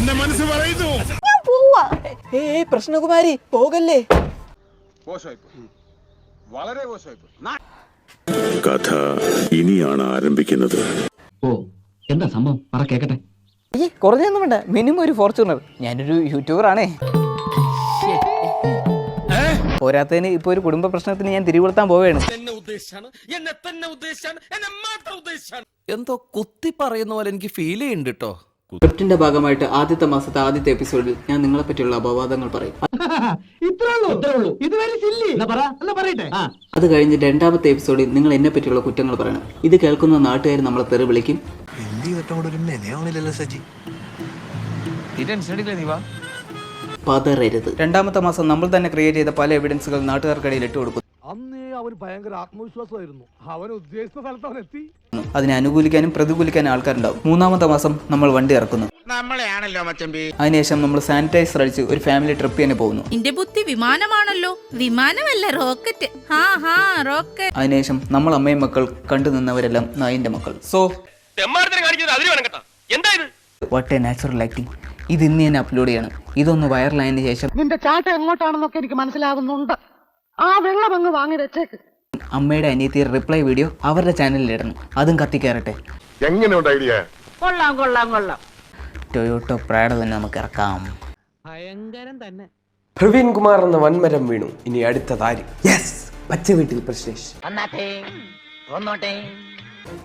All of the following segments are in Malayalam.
എന്റെ മനസ്സ് പറയുന്നു. ഞാൻ പോവാ. പ്രശ്നകുമാരി പോകല്ലേ. വളരെ മോശമായി. കഥ ഇനിയാണ് ആരംഭിക്കുന്നത്. ഓ എന്താ സംഭവം പറ കേക്കട്ടെ. കുറഞ്ഞൊന്നും വേണ്ട, മിനിമം ഒരു ഫോർച്യൂണർ. ഞാനൊരു യൂട്യൂബർ ആണേ. പോരാത്തതിന് ഇപ്പൊ ഒരു കുടുംബ പ്രശ്നത്തിന് ഞാൻ തിരികൊളുത്താൻ പോവുകയാണ്. എന്തോ കുത്തി പറയുന്ന പോലെ എനിക്ക് ഫീൽ ചെയ്യുന്നുണ്ട് കേട്ടോ. സ്ക്രിപ്റ്റിന്റെ ഭാഗമായിട്ട് ആദ്യത്തെ മാസത്തെ ആദ്യത്തെ എപ്പിസോഡിൽ ഞാൻ നിങ്ങളെ പറ്റിയുള്ള അപവാദങ്ങൾ പറയും. അത് കഴിഞ്ഞ് രണ്ടാമത്തെ എപ്പിസോഡിൽ നിങ്ങൾ എന്നെ പറ്റിയുള്ള കുറ്റങ്ങൾ പറയണം. ഇത് കേൾക്കുന്ന നാട്ടുകാർ നമ്മളെ തെറി വിളിക്കും. പതറരുത്. രണ്ടാമത്തെ മാസം നമ്മൾ തന്നെ ക്രിയേറ്റ് ചെയ്ത പല എവിഡൻസുകൾ നാട്ടുകാർക്കിടയിൽ ഇട്ട് കൊടുക്കും. അതിനെ അനുകൂലിക്കാനും പ്രതികൂലിക്കാനും ആൾക്കാരുണ്ടാവും. മൂന്നാമത്തെ മാസം നമ്മൾ വണ്ടി ഇറക്കുന്നു. അതിനുശേഷം നമ്മൾ സാനിറ്റൈസർ അടിച്ച് ഒരു ഫാമിലി ട്രിപ്പ് തന്നെ പോകുന്നു. എന്റെ ബുദ്ധി വിമാനമാണല്ലോ, വിമാനമല്ല റോക്കറ്റ്. അതിനുശേഷം നമ്മൾ അമ്മയും മക്കൾ കണ്ടു നിന്നവരെല്ലാം നായിന്റെ മക്കൾ. So what A natural acting. ഇത് ഇന്ന് ഞാൻ അപ്ലോഡ് ചെയ്യണം. ഇതൊന്ന് വൈറലായതിനു ശേഷം നിന്റെ ചാട്ട എങ്ങോട്ടാണെന്നൊക്കെ എനിക്ക് മനസ്സിലാകുന്നുണ്ട്. ആ വെള്ളം അങ്ങ് വാങ്ങി വെച്ചേക്ക്. അമ്മയുടെ അനിയത്തിയുടെ റിപ്ലൈ വീഡിയോ അവരുടെ ചാനലിൽ ഇടണം. അതും കത്തിക്കയറട്ടെ. എങ്ങനെയുണ്ട് ഐഡിയ? കൊള്ളാം. ടൊയോട്ടോ പ്രാഡ തന്നെ നമുക്ക് ഇറക്കാം. ഭയങ്കരം തന്നെ. പ്രവീൺ കുമാർ എന്ന വൻമരം വീണു. ഇനി അടുത്തതാര്? പച്ച വീട്ടിൽ പ്രശ്നേഷ്.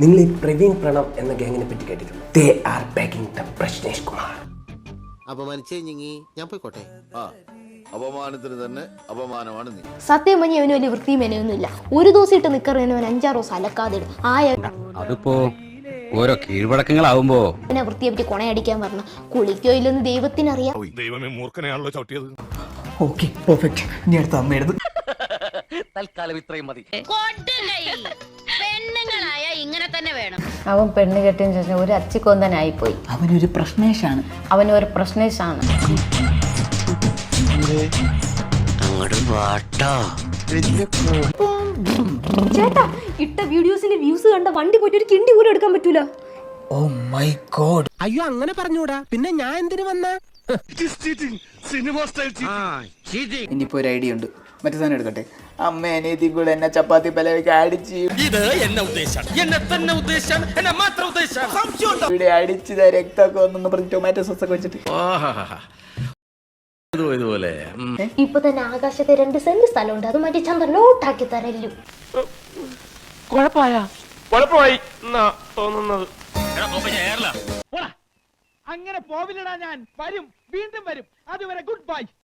നിങ്ങൾ ഈ പ്രവീൺ പ്രണവ് എന്ന ഗാങ്ങിനെ പറ്റി കേട്ടിട്ടുണ്ട്? They are backing the Prashnesh Kumar. അപമാനിച്ചേ ഞാൻ പോയിക്കോട്ടെ. അപമാനത്തിന് തന്നെ അപമാനമാണ് നീ. സത്യം പറഞ്ഞ അവന് വലിയ വൃത്തിയും മെനയൊന്നുമില്ല. ഒരു ദിവസം ഇട്ട് നിക്കറിയവൻ 5-6 ദിവസം അലക്കാതെ ഇടും. അതിപ്പോ ഓരോ കീഴ്വഴക്കങ്ങളാവുമ്പോ അവനെ വൃത്തിയെ പറ്റി കൊണയടിക്കാൻ പറഞ്ഞു. കുളിക്കോ ഇല്ലെന്ന് ദൈവത്തിനറിയാം. ദൈവമേ, മൂർഖനെയാണല്ലോ ചവിട്ടിയത്. Okay perfect. ഇനി അടുത്ത അമ്മയുടെ. തൽക്കാലം ഇത്രയും മതി. പെണ്ണുങ്ങളായ ഇങ്ങനെ തന്നെ വേണം. അവൻ പെണ്ണ് കെട്ടിയതിനു ശേഷം ഒരു അച്ചിക്കൊന്തനായിപ്പോയി. അവനൊരു പ്രശ്നേഷാണ്. അവനൊരു പ്രശ്നേഷാണ്. ചേട്ടാ, ഇട്ട വീഡിയോസിലെ വ്യൂസ് കണ്ട വണ്ടി പോയിട്ട് ഒരു കിണ്ടി പോലും എടുക്കാൻ പറ്റൂല. Oh my God. അയ്യോ അങ്ങനെ പറഞ്ഞൂടാ. പിന്നെ ഞാൻ എന്തിനു വന്ന? ഇനിയിപ്പോ ഒരു ഐഡിയ ഉണ്ട്. മറ്റേ സാധനം എടുക്കട്ടെ. അമ്മ അനിയത്തി കൂടെ എന്നെ ചപ്പാത്തി പലവയ്ക്ക് അടിച്ച് ഇവിടെ അടിച്ചത് രക്തമൊക്കെ ഒന്നു പറഞ്ഞ് ടൊമാറ്റോ സോസ് ഒക്കെ വെച്ചിട്ട് ഇപ്പൊ തന്നെ ആകാശത്തെ 2 സെന്റ് സ്ഥലമുണ്ട്. അത് മാറ്റി ചന്ത ലോട്ടാക്കി തരല്ലോ. കുഴപ്പമായി തോന്നുന്നത്. അങ്ങനെ പോവില്ലടാ. ഞാൻ വരും, വീണ്ടും വരും. അതുവരെ ഗുഡ് ബൈ.